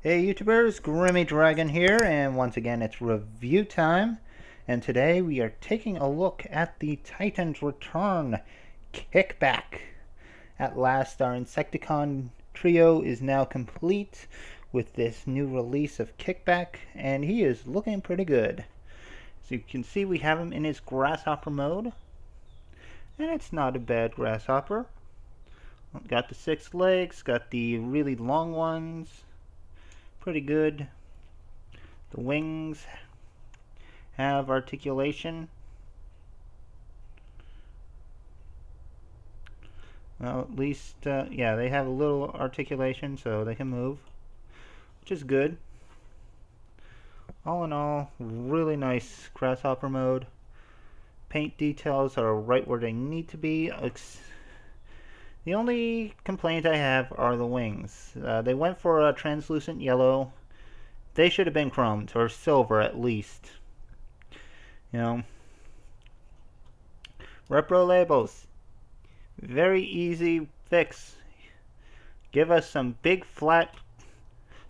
Hey YouTubers, Grimmy Dragon here, and once again it's review time. And today we are taking a look at the Titans Return Kickback. At last, our Insecticon trio is now complete with this new release of Kickback, and he is looking pretty good. So you can see we have him in his grasshopper mode, and it's not a bad grasshopper. Got the 6 legs, got the really long ones. Pretty good. The wings have articulation. Well, at least, yeah, they have a little articulation so they can move, which is good. All in all, really nice grasshopper mode. Paint details are right where they need to be. The only complaint I have are the wings. They went for a translucent yellow. They should have been chromed, or silver at least. You know. Repro labels. Very easy fix. Give us some big flat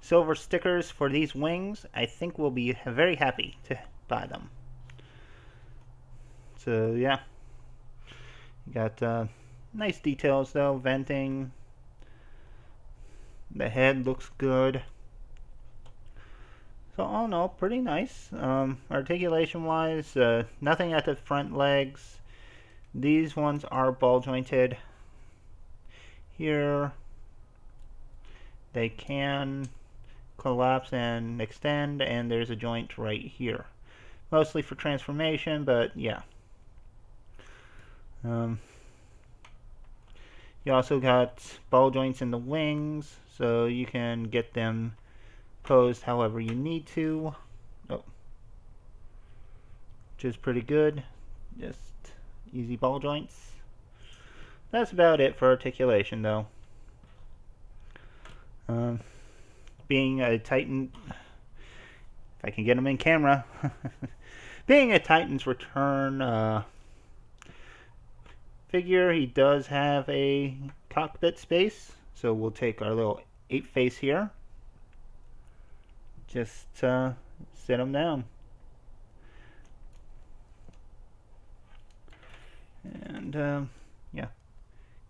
silver stickers for these wings. I think we'll be very happy to buy them. So yeah. You got nice details though, venting. The head looks good. So all in all, pretty nice. Articulation wise, nothing at the front legs. These ones are ball jointed. Here they can collapse and extend, and there's a joint right here. Mostly for transformation, but yeah. You also got ball joints in the wings, so you can get them posed however you need to. Oh. Which is pretty good. Just easy ball joints. That's about it for articulation though. Being a Titan, if I can get him in camera, being a Titan's Return figure, he does have a cockpit space, so we'll take our little 8-face here. Just sit him down. And yeah,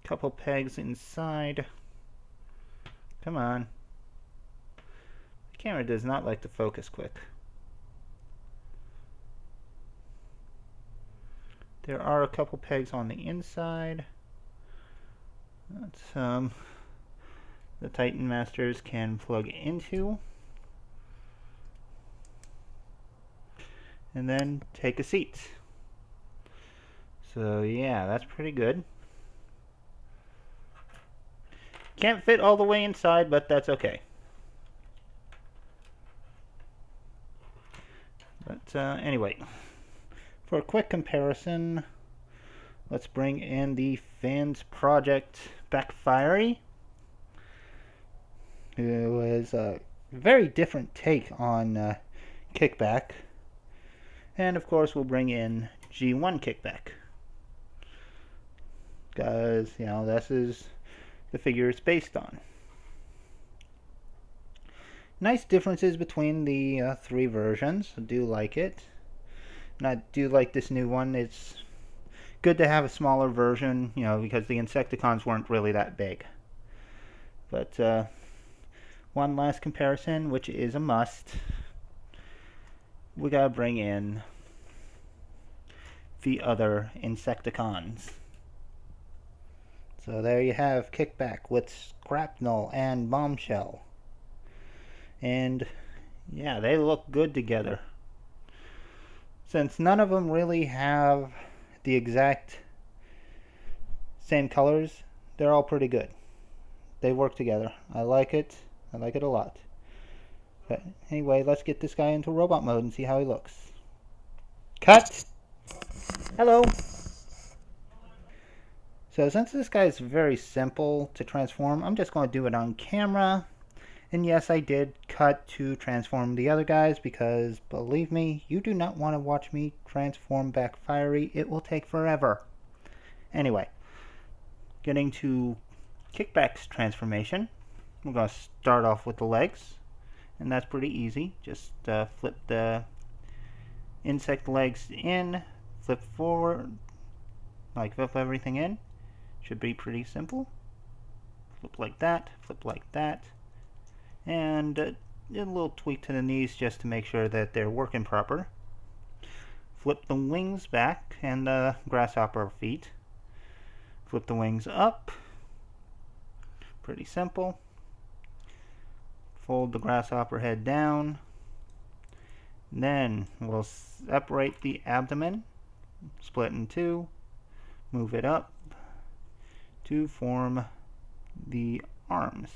couple pegs inside. Come on. The camera does not like to focus quick. There are a couple pegs on the inside. That's the Titan Masters can plug into. And then take a seat. So yeah, that's pretty good. Can't fit all the way inside, but that's okay. But anyway, for a quick comparison, let's bring in the Fans Project Backfiery. It was a very different take on Kickback. And of course we'll bring in G1 Kickback. Because, you know, this is the figure it's based on. Nice differences between the 3 versions. I do like it. And I do like this new one. It's good to have a smaller version, you know, because the Insecticons weren't really that big. But one last comparison, which is a must. We gotta bring in the other Insecticons. So there you have Kickback with Scrapnel and Bombshell. And yeah, they look good together. Since none of them really have the exact same colors, they're all pretty good. They work together. I like it. I like it a lot. But anyway, let's get this guy into robot mode and see how he looks. Cut! Hello! So since this guy is very simple to transform, I'm just going to do it on camera. And yes, I did cut to transform the other guys because, believe me, you do not want to watch me transform Backfiery. It will take forever. Anyway, getting to Kickback's transformation, we're going to start off with the legs. And that's pretty easy. Just flip the insect legs in, flip forward, like flip everything in. Should be pretty simple. Flip like that, and a little tweak to the knees just to make sure that they're working proper. Flip the wings back and the grasshopper feet. Flip the wings up. Pretty simple. Fold the grasshopper head down. Then we'll separate the abdomen, split in two, move it up to form the arms,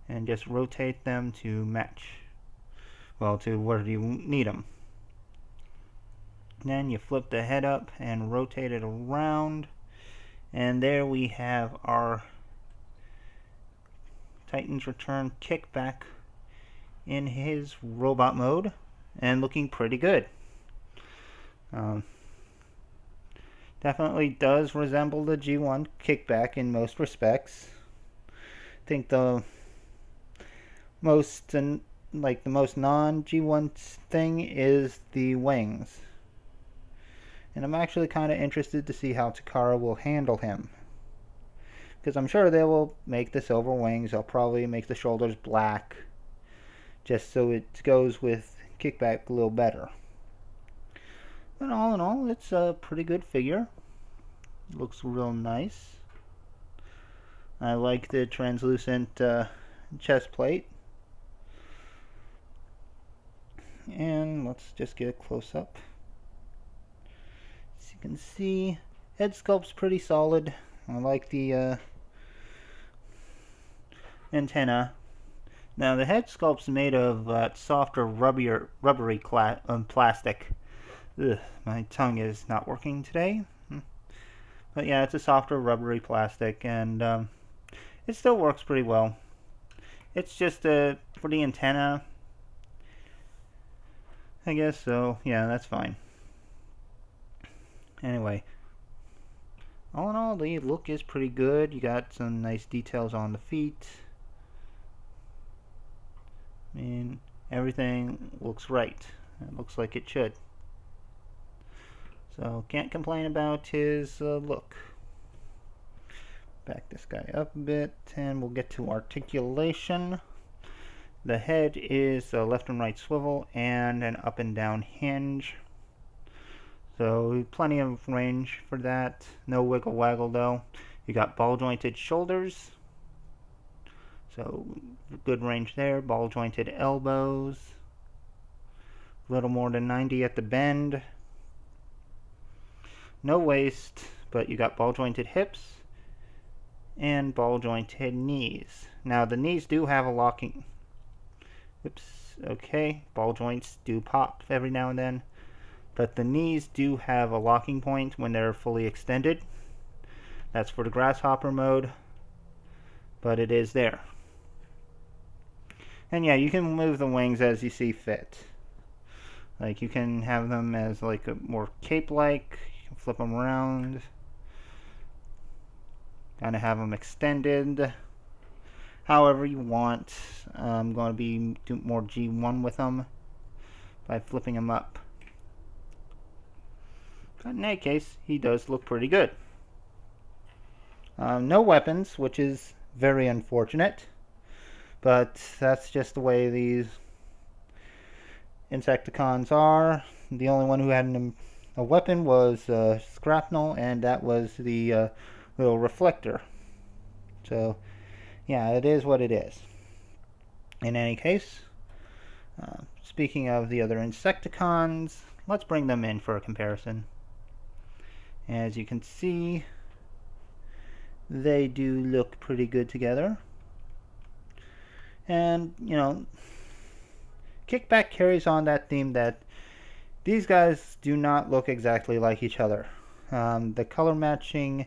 and just rotate them to match, well, to where you need them. Then you flip the head up and rotate it around, and there we have our Titans Return Kickback in his robot mode, and looking pretty good. Definitely does resemble the G1 Kickback in most respects. I think the most non-G1 thing is the wings. And I'm actually kind of interested to see how Takara will handle him. Because I'm sure they will make the silver wings. They'll probably make the shoulders black, just so it goes with Kickback a little better. But all in all, it's a pretty good figure. Looks real nice. I like the translucent chest plate. And let's just get a close-up. As you can see, head sculpt's pretty solid. I like the antenna. Now the head sculpt's made of softer, rubbery plastic. Ugh, my tongue is not working today. But yeah, it's a softer, rubbery plastic, and it still works pretty well. It's just for the antenna, I guess, so yeah, that's fine. Anyway, all in all, the look is pretty good. You got some nice details on the feet. I mean, everything looks right. It looks like it should. So, can't complain about his look. Back this guy up a bit, and we'll get to articulation. The head is a left and right swivel and an up and down hinge. So, plenty of range for that. No wiggle waggle though. You got ball jointed shoulders. So, good range there. Ball jointed elbows. A little more than 90 at the bend. No waist, but you got ball jointed hips and ball jointed knees. Now the knees do have a locking. Oops, okay. Ball joints do pop every now and then, but the knees do have a locking point when they're fully extended. That's for the grasshopper mode, but it is there. And yeah, you can move the wings as you see fit. Like you can have them as like a more cape-like. Flip them around, kind of have them extended however you want. I'm going to be doing more G1 with them by flipping them up. But in any case, he does look pretty good. No weapons, which is very unfortunate, but that's just the way these Insecticons are. The only one who had a weapon was Scrapnel, and that was the little reflector. So, yeah, it is what it is. In any case, speaking of the other Insecticons, let's bring them in for a comparison. As you can see, they do look pretty good together. And, you know, Kickback carries on that theme that these guys do not look exactly like each other. The color matching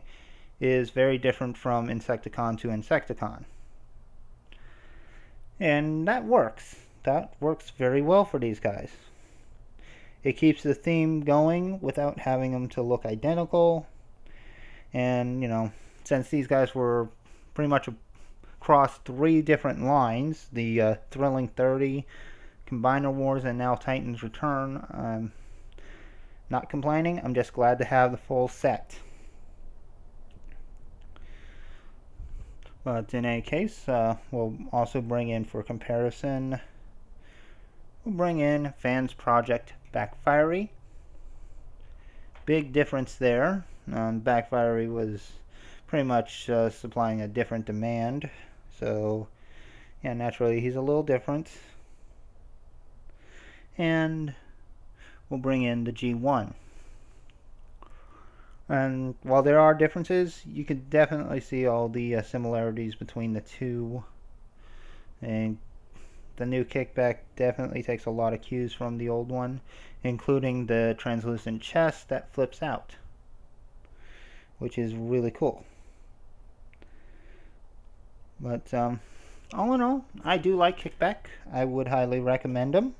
is very different from Insecticon to Insecticon. And that works. That works very well for these guys. It keeps the theme going without having them to look identical. And, you know, since these guys were pretty much across 3 different lines, the Thrilling 30, Combiner Wars, and now Titans Return. I'm not complaining, I'm just glad to have the full set. But in any case, we'll also bring in, for comparison, we'll bring in Fans Project Backfiery. Big difference there. Backfiery was pretty much supplying a different demand, so yeah, naturally he's a little different. And we'll bring in the G1. And while there are differences, you can definitely see all the similarities between the two. And the new Kickback definitely takes a lot of cues from the old one, including the translucent chest that flips out, which is really cool. But all in all, I do like Kickback. I would highly recommend him.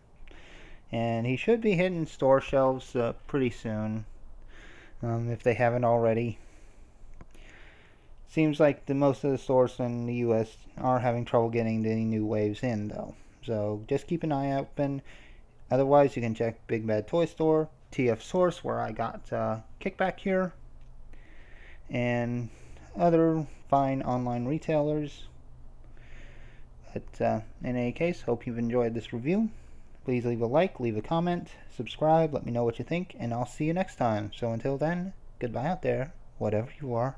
And he should be hitting store shelves pretty soon, if they haven't already. Seems like most of the stores in the US are having trouble getting the new waves in, though. So just keep an eye open. Otherwise, you can check Big Bad Toy Store, TF Source, where I got Kickback here, and other fine online retailers. But in any case, hope you've enjoyed this review. Please leave a like, leave a comment, subscribe, let me know what you think, and I'll see you next time. So until then, goodbye out there, whatever you are.